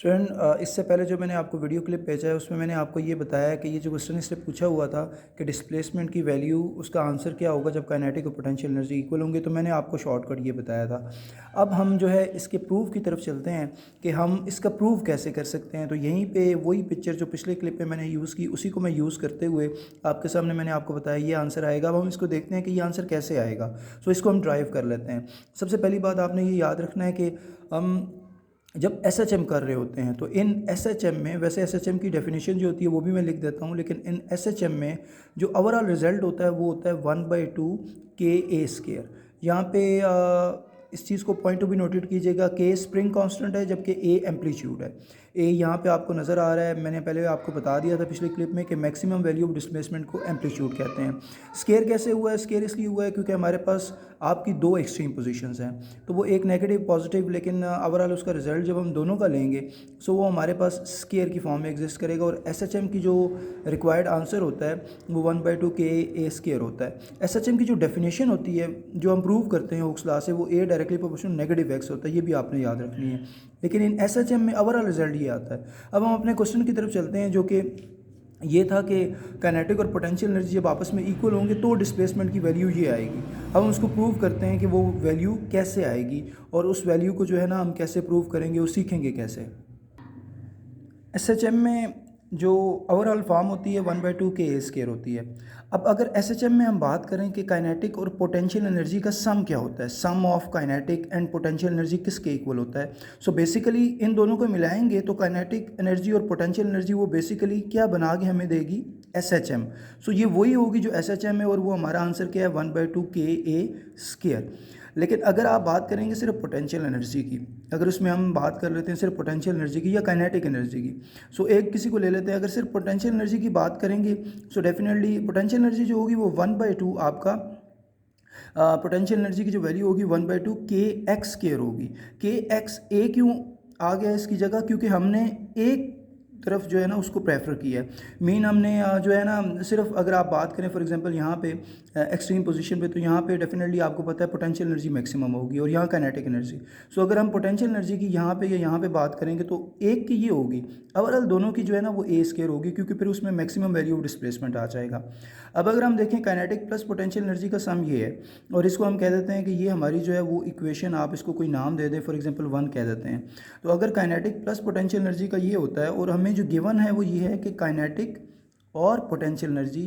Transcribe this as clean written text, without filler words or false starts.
Student इससे पहले जो मैंने आपको वीडियो क्लिप भेजा है उसमें मैंने आपको ये बताया कि ये जो क्वेश्चन इससे पूछा हुआ था कि डिस्प्लेसमेंट की वैल्यू उसका आंसर क्या होगा जब काइनेटिक और पोटेंशियल एनर्जी इक्वल होंगे, तो मैंने आपको शॉर्टकट ये बताया था। अब हम जो है इसके प्रूफ की तरफ चलते हैं कि हम इसका प्रूफ कैसे कर सकते हैं। तो यहीं पे वही पिक्चर जो पिछले क्लिप में मैंने यूज़ की उसी को मैं यूज़ करते हुए आपके सामने मैंने आपको बताया ये आंसर आएगा। अब हम इसको देखते हैं कि ये आंसर कैसे आएगा। सो इसको हम ड्राइव कर लेते हैं। सबसे पहली बात आपने ये याद रखना है कि हम जब एसएचएम कर रहे होते हैं तो इन एसएचएम में, वैसे एसएचएम की डेफिनेशन जो होती है वो भी मैं लिख देता हूँ, लेकिन इन एसएचएम में जो ओवरऑल रिजल्ट होता है वो होता है 1/2 के ए स्केयर। यहाँ पे इस चीज़ को पॉइंट टू भी नोटेड कीजिएगा। के स्प्रिंग कांस्टेंट है जबकि ए एम्पलीट्यूड है। ए यहाँ पे आपको नज़र आ रहा है, मैंने पहले आपको बता दिया था पिछले क्लिप में कि मैक्सिमम वैल्यू ऑफ डिस्प्लेसमेंट को एम्पलीट्यूड कहते हैं। स्केयर कैसे हुआ है? स्केयर इसलिए हुआ है क्योंकि हमारे पास आपकी दो एक्सट्रीम पोजीशंस हैं, तो वो एक नेगेटिव पॉजिटिव, लेकिन ओवरऑल उसका रिजल्ट जब हम दोनों का लेंगे सो वो हमारे पास स्केयर की फॉर्म में एग्जिस्ट करेगा। और एसएचएम की जो रिक्वायर्ड आंसर होता है वो 1/2 के ए स्केयर होता है। एसएचएम की जो डेफिनेशन होती है जो हम प्रूव करते हैं हुक्स लॉ से, वो ए डायरेक्टली प्रोपोर्शनल नेगेटिव एक्स होता है, ये भी आपने याद रखनी है। लेकिन इन एसएचएम में ओवरऑल रिजल्ट ये आता है। अब हम अपने क्वेश्चन की तरफ चलते हैं जो कि ये था कि काइनेटिक और पोटेंशियल एनर्जी जब आपस में इक्वल होंगे तो डिस्प्लेसमेंट की वैल्यू ये आएगी। अब हम उसको प्रूव करते हैं कि वो वैल्यू कैसे आएगी और उस वैल्यू को जो है ना हम कैसे प्रूव करेंगे और सीखेंगे कैसे। एसएचएम में जो ओवरऑल फॉर्म होती है 1/2 के ए स्केयर होती है। अब अगर एसएचएम में हम बात करें कि काइनेटिक और पोटेंशियल एनर्जी का सम क्या होता है, sum of kinetic and potential energy किसके इक्वल होता है। सो बेसिकली इन दोनों को मिलाएंगे तो काइनेटिक एनर्जी और पोटेंशियल एनर्जी वो बेसिकली क्या बना के हमें देगी, एसएचएम। सो ये वही होगी जो एसएचएम है और वो हमारा आंसर क्या है, 1/2 के ए स्केयर। लेकिन अगर आप बात करेंगे सिर्फ पोटेंशियल एनर्जी की, अगर उसमें हम बात कर लेते हैं सिर्फ पोटेंशियल एनर्जी की या काइनेटिक एनर्जी की, सो एक किसी को ले लेते हैं। अगर सिर्फ पोटेंशियल एनर्जी की बात करेंगे सो डेफिनेटली पोटेंशियल एनर्जी जो होगी वो 1/2 आपका पोटेंशियल एनर्जी की जो वैल्यू होगी 1/2 के एक्स स्केयर होगी। के एक्स ए क्यों आ गया इसकी जगह, क्योंकि हमने एक तरफ जो है ना उसको प्रेफर किया है। मेन हमने जो है ना सिर्फ अगर आप बात करें फॉर एग्जांपल यहाँ पे एक्सट्रीम पोजीशन पे, तो यहाँ पे डेफिनेटली आपको पता है पोटेंशियल एनर्जी मैक्सिमम होगी और यहाँ काइनेटिक एनर्जी। सो अगर हम पोटेंशियल एनर्जी की यहाँ पे या यहाँ पे बात करेंगे तो एक की ये होगी, ओवरऑल दोनों की जो है ना वो ए स्केयर होगी, क्योंकि फिर उसमें मैक्सिमम वैल्यू ऑफ डिस्प्लेसमेंट आ जाएगा। अब अगर हम देखें काइनेटिक प्लस पोटेंशियल एनर्जी का सम ये है और इसको हम कह देते हैं कि ये हमारी जो है वो इक्वेशन, आप इसको कोई नाम दे दें, फॉर एग्जांपल 1 कह देते हैं। तो अगर काइनेटिक प्लस पोटेंशियल एनर्जी का ये होता है और हमें जो गिवन है वो ये है कि काइनेटिक और पोटेंशियल एनर्जी